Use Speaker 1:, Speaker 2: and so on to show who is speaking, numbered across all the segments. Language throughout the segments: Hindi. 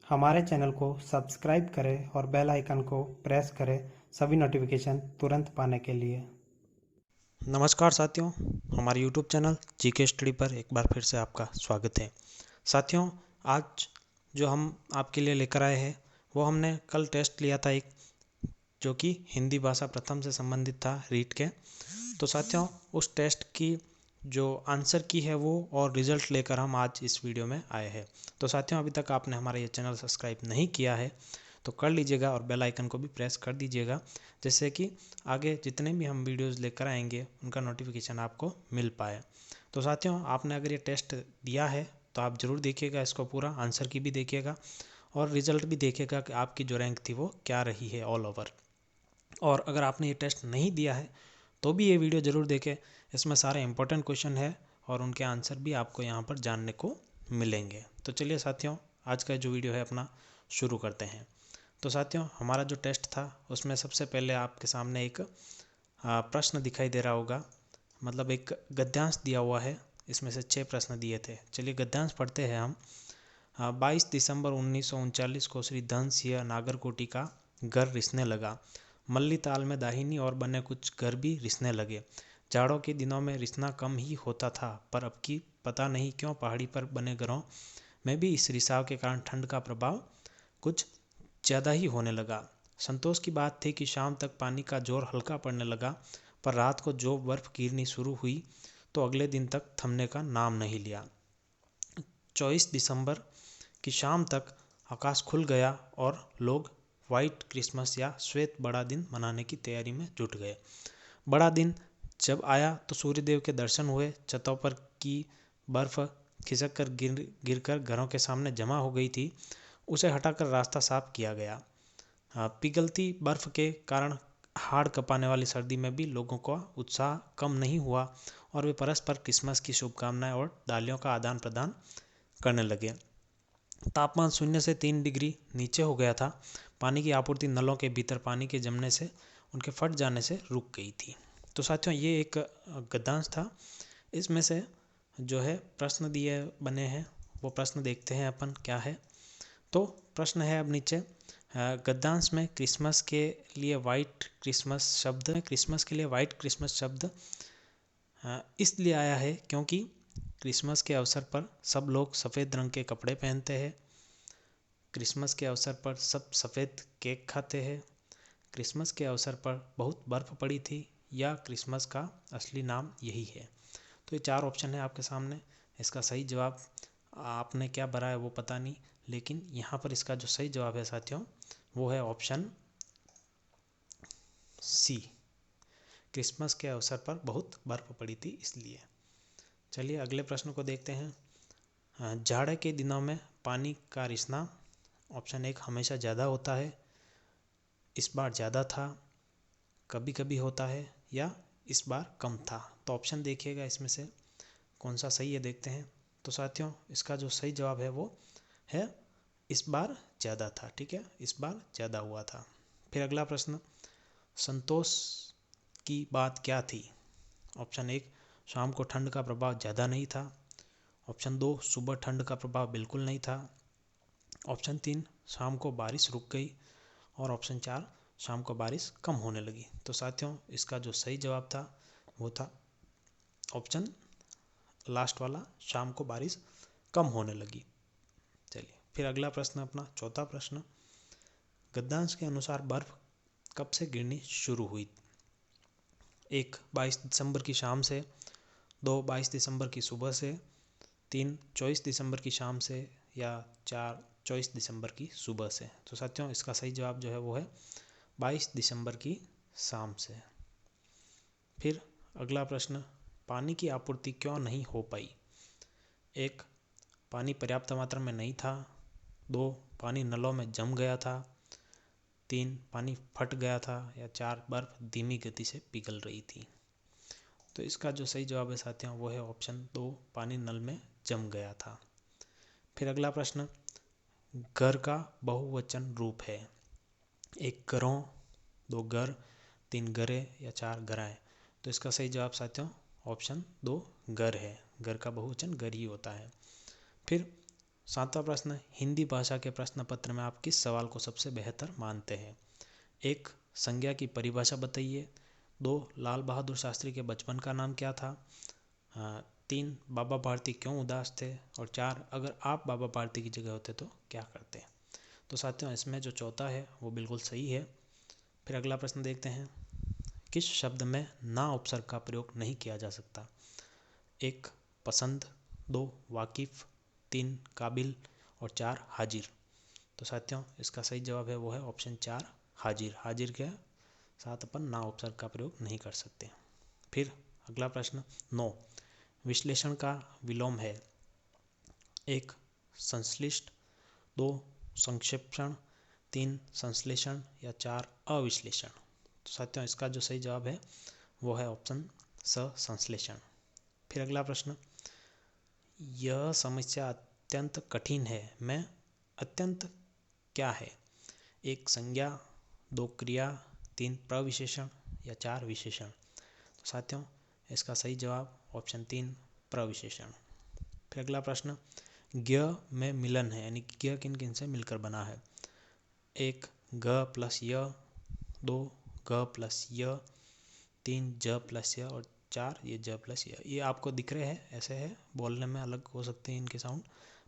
Speaker 1: हमारे चैनल को सब्सक्राइब करें और बेल आइकन को प्रेस करें सभी नोटिफिकेशन तुरंत पाने के लिए।
Speaker 2: नमस्कार साथियों, हमारे YouTube चैनल जीके स्टडी पर एक बार फिर से आपका स्वागत है। साथियों, आज जो हम आपके लिए लेकर आए हैं वो हमने कल टेस्ट लिया था एक, जो कि हिंदी भाषा प्रथम से संबंधित था रीट के। तो साथियों, उस टेस्ट की जो आंसर की है वो और रिजल्ट लेकर हम आज इस वीडियो में आए हैं। तो साथियों, अभी तक आपने हमारा ये चैनल सब्सक्राइब नहीं किया है तो कर लीजिएगा और बेल आइकन को भी प्रेस कर दीजिएगा, जिससे कि आगे जितने भी हम वीडियोस लेकर आएंगे उनका नोटिफिकेशन आपको मिल पाए। तो साथियों, आपने अगर ये टेस्ट दिया है तो आप ज़रूर देखिएगा, इसको पूरा आंसर की भी देखिएगा और रिज़ल्ट भी देखिएगा कि आपकी जो रैंक थी वो क्या रही है ऑल ओवर। और अगर आपने ये टेस्ट नहीं दिया है तो भी ये वीडियो ज़रूर देखें, इसमें सारे इंपॉर्टेंट क्वेश्चन है और उनके आंसर भी आपको यहाँ पर जानने को मिलेंगे। तो चलिए साथियों, आज का जो वीडियो है अपना शुरू करते हैं। तो साथियों, हमारा जो टेस्ट था उसमें सबसे पहले आपके सामने एक प्रश्न दिखाई दे रहा होगा, मतलब एक गद्यांश दिया हुआ है। इसमें से 6 प्रश्न दिए थे। चलिए गद्यांश पढ़ते हैं हम। 22 दिसंबर 1939 को श्री धन सिंह नागरकोटी का घर रिसने लगा। मल्ली ताल में दाहिनी और बने कुछ घर भी रिसने लगे। जाड़ों के दिनों में रिसना कम ही होता था, पर अब की पता नहीं क्यों पहाड़ी पर बने घरों में भी इस रिसाव के कारण ठंड का प्रभाव कुछ ज़्यादा ही होने लगा। संतोष की बात थी कि शाम तक पानी का जोर हल्का पड़ने लगा, पर रात को जो बर्फ गिरनी शुरू हुई तो अगले दिन तक थमने का नाम नहीं लिया। 24 दिसंबर की शाम तक आकाश खुल गया और लोग वाइट क्रिसमस या श्वेत बड़ा दिन मनाने की तैयारी में जुट गए। बड़ा दिन जब आया तो सूर्यदेव के दर्शन हुए। छतों पर की बर्फ खिसक कर गिरकर घरों के सामने जमा हो गई थी, उसे हटाकर रास्ता साफ किया गया। पिघलती बर्फ के कारण हाड़ कँपाने वाली सर्दी में भी लोगों का उत्साह कम नहीं हुआ और वे परस्पर क्रिसमस की शुभकामनाएं और डालियों का आदान प्रदान करने लगे। तापमान 0 से 3 डिग्री नीचे हो गया था। पानी की आपूर्ति नलों के भीतर पानी के जमने से उनके फट जाने से रुक गई थी। तो साथियों, ये एक गद्यांश था। इसमें से जो है प्रश्न दिए बने हैं, वो प्रश्न देखते हैं अपन क्या है। तो प्रश्न है अब नीचे, गद्यांश में क्रिसमस के लिए वाइट क्रिसमस शब्द इसलिए आया है क्योंकि क्रिसमस के अवसर पर सब लोग सफ़ेद रंग के कपड़े पहनते हैं। क्रिसमस के अवसर पर सब सफ़ेद केक खाते हैं। क्रिसमस के अवसर पर बहुत बर्फ़ पड़ी थी, या क्रिसमस का असली नाम यही है। तो ये 4 ऑप्शन है आपके सामने। इसका सही जवाब आपने क्या भरा है वो पता नहीं, लेकिन यहाँ पर इसका जो सही जवाब है साथियों वो है ऑप्शन सी। क्रिसमस के अवसर पर बहुत बर्फ़ पड़ी थी इसलिए। चलिए अगले प्रश्न को देखते हैं। जाड़े के दिनों में पानी का रिसना ऑप्शन 1 हमेशा ज़्यादा होता है, इस बार ज़्यादा था, कभी कभी होता है, या इस बार कम था। तो ऑप्शन देखिएगा इसमें से कौन सा सही है, देखते हैं। तो साथियों, इसका जो सही जवाब है वो है इस बार ज़्यादा था। ठीक है, इस बार ज़्यादा हुआ था। फिर अगला प्रश्न, संतोष की बात क्या थी। ऑप्शन 1 शाम को ठंड का प्रभाव ज़्यादा नहीं था। ऑप्शन 2 सुबह ठंड का प्रभाव बिल्कुल नहीं था। ऑप्शन 3 शाम को बारिश रुक गई। और ऑप्शन 4 शाम को बारिश कम होने लगी। तो साथियों, इसका जो सही जवाब था वो था ऑप्शन लास्ट वाला, शाम को बारिश कम होने लगी। चलिए फिर अगला प्रश्न, अपना चौथा प्रश्न, गद्यांश के अनुसार बर्फ कब से गिरनी शुरू हुई। 1 22 दिसंबर की शाम से, 2 22 दिसंबर की सुबह से, 3 24 दिसंबर की शाम से, या 4 24 दिसंबर की सुबह से। तो साथियों, इसका सही जवाब जो है वो है 22 दिसंबर की शाम से। फिर अगला प्रश्न, पानी की आपूर्ति क्यों नहीं हो पाई। 1 पानी पर्याप्त मात्रा में नहीं था। 2 पानी नलों में जम गया था। 3 पानी फट गया था। या 4 बर्फ धीमी गति से पिघल रही थी। तो इसका जो सही जवाब है साथियों वो है ऑप्शन 2 पानी नल में जम गया था। फिर अगला प्रश्न, घर का बहुवचन रूप है। 1 घरों, 2 घर, 3 घरे, या 4 घराएं। तो इसका सही जवाब साथियों ऑप्शन 2 घर है। घर का बहुवचन घर ही होता है। फिर सातवां प्रश्न, हिंदी भाषा के प्रश्न पत्र में आप किस सवाल को सबसे बेहतर मानते हैं? 1. संज्ञा की परिभाषा बताइए। 2. लाल बहादुर शास्त्री के बचपन का नाम क्या था? 3. बाबा भारती क्यों उदास थे? और 4. अगर आप बाबा भारती की जगह होते तो क्या करते? तो साथियों, इसमें जो चौथा है वो बिल्कुल सही है। फिर अगला प्रश्न देखते हैं, किस शब्द में ना उपसर्ग का प्रयोग नहीं किया जा सकता? 1. पसंद, 2. वाकिफ, 3. काबिल और 4. हाजिर। तो साथियों, इसका सही जवाब है वो है ऑप्शन 4 हाजिर। हाजिर के साथ अपन ना उपसर्ग का प्रयोग नहीं कर सकते। फिर अगला प्रश्न 9, विश्लेषण का विलोम है? 1. संश्लिष्ट, 2. संक्षेपण, 3. संश्लेषण या 4. अविश्लेषण। तो साथियों, इसका जो सही जवाब है वो है ऑप्शन स संश्लेषण। फिर अगला प्रश्न, यह समस्या अत्यंत कठिन है में अत्यंत क्या है? 1. संज्ञा, 2. क्रिया, 3. प्रविशेषण या 4 विशेषण। तो साथियों, इसका सही जवाब ऑप्शन 3 प्रविशेषण। फिर अगला प्रश्न, ज्ञ में मिलन है, यानी ज्ञ किन किन से मिलकर बना है? 1. ग प्लस य, 2. ग प्लस य, 3. ज प्लस य और 4 ये ज प्लस य। ये आपको दिख रहे हैं, ऐसे है, बोलने में अलग हो सकते हैं इनके साउंड,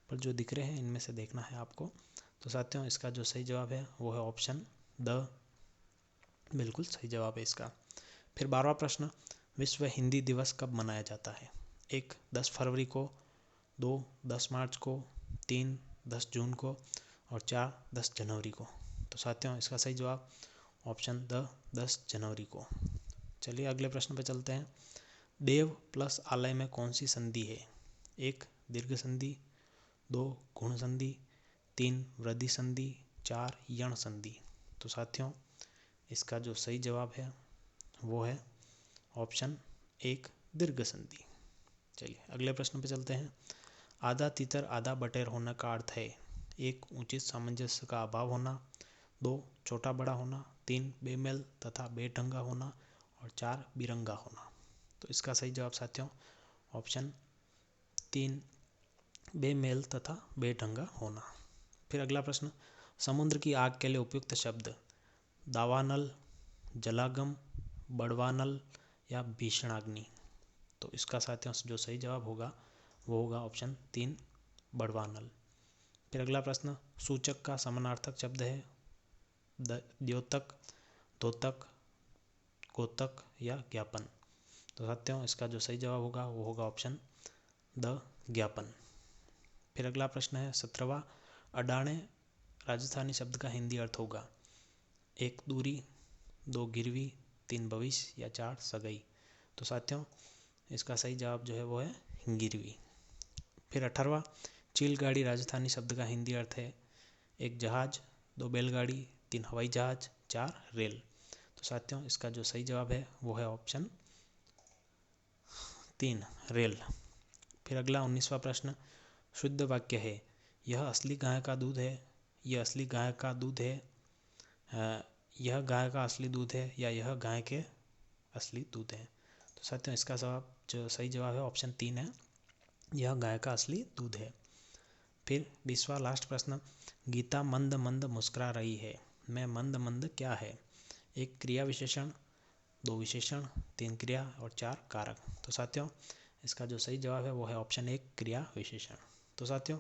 Speaker 2: पर जो दिख रहे हैं इनमें से देखना है आपको। तो साथियों, इसका जो सही जवाब है वो है ऑप्शन द, बिल्कुल सही जवाब है इसका। फिर 12वां प्रश्न, विश्व हिंदी दिवस कब मनाया जाता है? 1. 10 फरवरी को, 2. 10 मार्च को, 3. 10 जून को और 4. 10 जनवरी को। तो साथियों, इसका सही जवाब ऑप्शन द 10 जनवरी को। चलिए अगले प्रश्न पे चलते हैं। देव प्लस आलय में कौन सी संधि है? 1. दीर्घ संधि, 2. गुण संधि, 3. वृद्धि संधि, 4. यण संधि। तो साथियों, इसका जो सही जवाब है वो है ऑप्शन 1 दीर्घ संधि। चलिए अगले प्रश्न पे चलते हैं। आधा तितर आधा बटेर होने का अर्थ है? 1. उचित सामंजस्य का अभाव होना, 2. छोटा बड़ा होना, 3. बेमेल तथा बेढंगा होना और 4. बिरंगा होना। तो इसका सही जवाब साथियों ऑप्शन 3 बेमेल तथा बेढंगा होना। फिर अगला प्रश्न, समुद्र की आग के लिए उपयुक्त शब्द? दावानल, जलागम, बड़वानल या भीषणाग्नि। तो इसका साथियों जो सही जवाब होगा वो होगा ऑप्शन 3 बड़वानल। फिर अगला प्रश्न, सूचक का समानार्थक शब्द है? द्योतक, द्योतक, गोतक या ज्ञापन। तो साथियों, इसका जो सही जवाब होगा वो होगा ऑप्शन द ज्ञापन। फिर अगला प्रश्न है 17वां, अडाणे राजस्थानी शब्द का हिंदी अर्थ होगा? 1. दूरी, 2. गिरवी, 3. भविष्य या 4. सगाई। तो साथियों, इसका सही जवाब जो है वो है गिरवी। फिर 18वां, चिलगाड़ी राजस्थानी शब्द का हिंदी अर्थ है? 1. जहाज, 2. बैलगाड़ी, 3. हवाई जहाज, 4. रेल। तो साथियों, इसका जो सही जवाब है वो है ऑप्शन 3 रेल। फिर अगला 19वां प्रश्न, शुद्ध वाक्य है? यह असली गाय का दूध है, यह असली गाय का दूध है, यह गाय का असली दूध है या यह गाय के असली दूध है। तो साथियों, इसका जवाब जो सही जवाब है ऑप्शन 3 है, यह गाय का असली दूध है। फिर 20वां लास्ट प्रश्न, गीता मंद मंद मुस्कुरा रही है में मंद मंद क्या है? 1. क्रिया विशेषण, 2 विशेषण, 3 क्रिया और 4 कारक। तो साथियों, इसका जो सही जवाब है वो है ऑप्शन 1 क्रिया विशेषण। तो साथियों,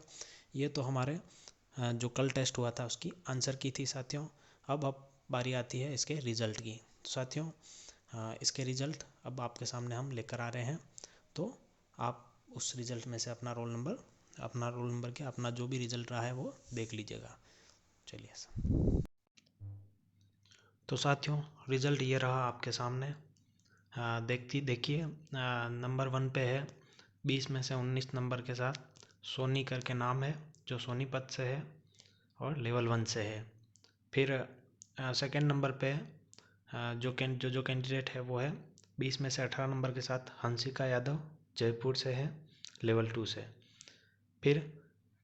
Speaker 2: ये तो हमारे जो कल टेस्ट हुआ था उसकी आंसर की थी साथियों। अब बारी आती है इसके रिजल्ट की। तो साथियों, इसके रिजल्ट अब आपके सामने हम लेकर आ रहे हैं, तो आप उस रिजल्ट में से अपना रोल नंबर के अपना जो भी रिजल्ट रहा है वो देख लीजिएगा। चलिए, तो साथियों रिजल्ट ये रहा आपके सामने। देखिए नंबर 1 पे है 20 में से 19 नंबर के साथ सोनी करके नाम है, जो सोनीपत से है और लेवल 1 से है। फिर सेकंड नंबर पे जो कैंडिडेट है वो है 20 में से 18 नंबर के साथ हंसिका यादव, जयपुर से है, लेवल 2 से। फिर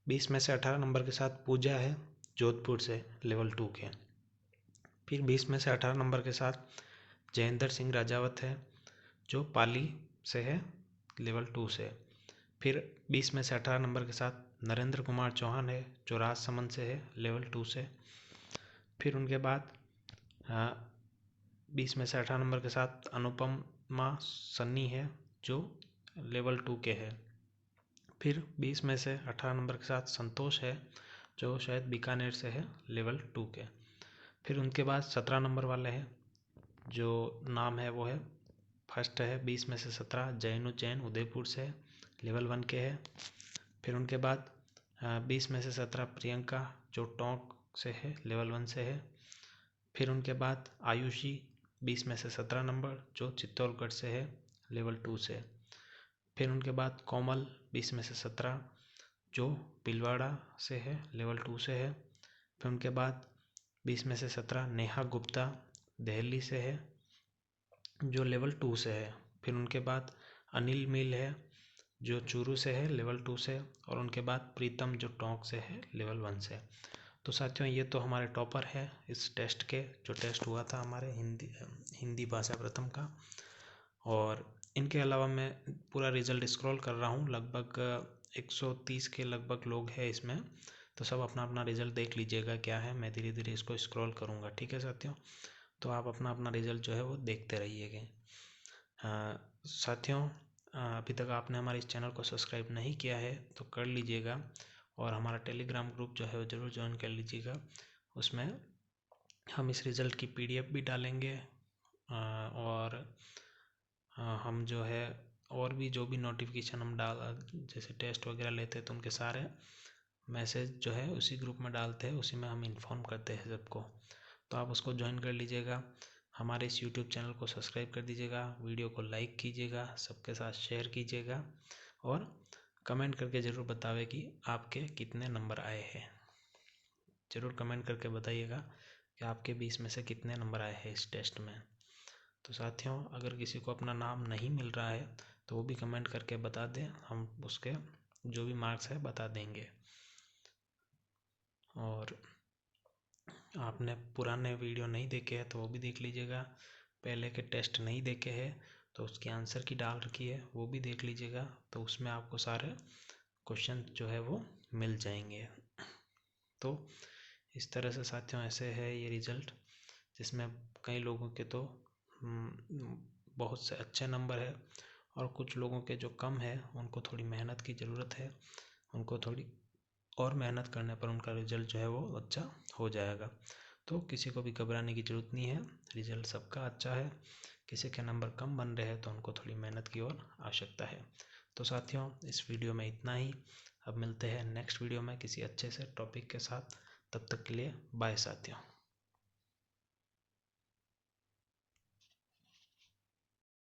Speaker 2: 20 में से 18 नंबर के साथ पूजा है, जोधपुर से, लेवल 2 के। फिर 20 में से 18 नंबर के साथ जयेंद्र सिंह राजावत है, जो पाली से है, लेवल 2 से। फिर 20 में से 18 नंबर के साथ नरेंद्र कुमार चौहान है जो राजसमंद से है लेवल 2 से। फिर उनके बाद 20 में से 18 नंबर के साथ अनुपमा सन्नी है जो लेवल 2 के है। फिर 20 में से 18 नंबर के साथ संतोष है जो शायद बीकानेर से है लेवल 2 के। फिर उनके बाद 17 नंबर वाले हैं जो नाम है वो है फर्स्ट है 20 में से 17 जैनु जैन उदयपुर से लेवल 1 के है। फिर उनके बाद 20 में से 17 प्रियंका जो टोंक से है लेवल 1 से है। फिर उनके बाद आयुषी 20 में से 17 नंबर जो चित्तौड़गढ़ से है लेवल 2 से। फिर उनके बाद कोमल 20 में से 17 जो पिलवाड़ा से है लेवल 2 से है। फिर उनके बाद 20 में से 17 नेहा गुप्ता दिल्ली से है जो लेवल 2 से है। फिर उनके बाद अनिल मिल है जो चूरू से है लेवल 2 से। और उनके बाद प्रीतम जो टोंक से है लेवल 1 से। तो साथियों ये तो हमारे टॉपर है इस टेस्ट के, जो टेस्ट हुआ था हमारे हिंदी भाषा प्रथम का। और इनके अलावा मैं पूरा रिजल्ट स्क्रॉल कर रहा हूँ, लगभग 130 के लगभग लोग हैं इसमें। तो सब अपना अपना रिजल्ट देख लीजिएगा क्या है, मैं धीरे धीरे इसको स्क्रॉल करूँगा, ठीक है साथियों। तो आप अपना अपना रिजल्ट जो है वो देखते रहिएगा। साथियों अभी तक आपने हमारे इस चैनल को सब्सक्राइब नहीं किया है तो कर लीजिएगा, और हमारा टेलीग्राम ग्रुप जो है वो ज़रूर ज्वाइन कर लीजिएगा। उसमें हम इस रिज़ल्ट की PDF भी डालेंगे, और हम जो है और भी जो भी नोटिफिकेशन हम जैसे टेस्ट वगैरह लेते हैं तो उनके सारे मैसेज जो है उसी ग्रुप में डालते हैं, उसी में हम इन्फॉर्म करते हैं सबको। तो आप उसको ज्वाइन कर लीजिएगा। हमारे इस YouTube चैनल को सब्सक्राइब कर दीजिएगा, वीडियो को लाइक कीजिएगा, सबके साथ शेयर कीजिएगा, और कमेंट करके ज़रूर बतावे कि आपके कितने नंबर आए हैं। ज़रूर कमेंट करके बताइएगा कि आपके 20 में से कितने नंबर आए हैं इस टेस्ट में। तो साथियों अगर किसी को अपना नाम नहीं मिल रहा है तो वो भी कमेंट करके बता दें, हम उसके जो भी मार्क्स है बता देंगे। और आपने पुराने वीडियो नहीं देखे हैं तो वो भी देख लीजिएगा, पहले के टेस्ट नहीं देखे हैं तो उसकी आंसर की डाल रखी है वो भी देख लीजिएगा, तो उसमें आपको सारे क्वेश्चन जो है वो मिल जाएंगे। तो इस तरह से साथियों ऐसे है ये रिज़ल्ट, जिसमें कई लोगों के तो बहुत से अच्छे नंबर है, और कुछ लोगों के जो कम है उनको थोड़ी मेहनत की ज़रूरत है, उनको थोड़ी और मेहनत करने पर उनका रिज़ल्ट जो है वो अच्छा हो जाएगा। तो किसी को भी घबराने की ज़रूरत नहीं है, रिज़ल्ट सबका अच्छा है। किसी के नंबर कम बन रहे हैं तो उनको थोड़ी मेहनत की और आवश्यकता है। तो साथियों इस वीडियो में इतना ही, अब मिलते हैं नेक्स्ट वीडियो में किसी अच्छे से टॉपिक के साथ। तब तक के लिए बाय साथियों।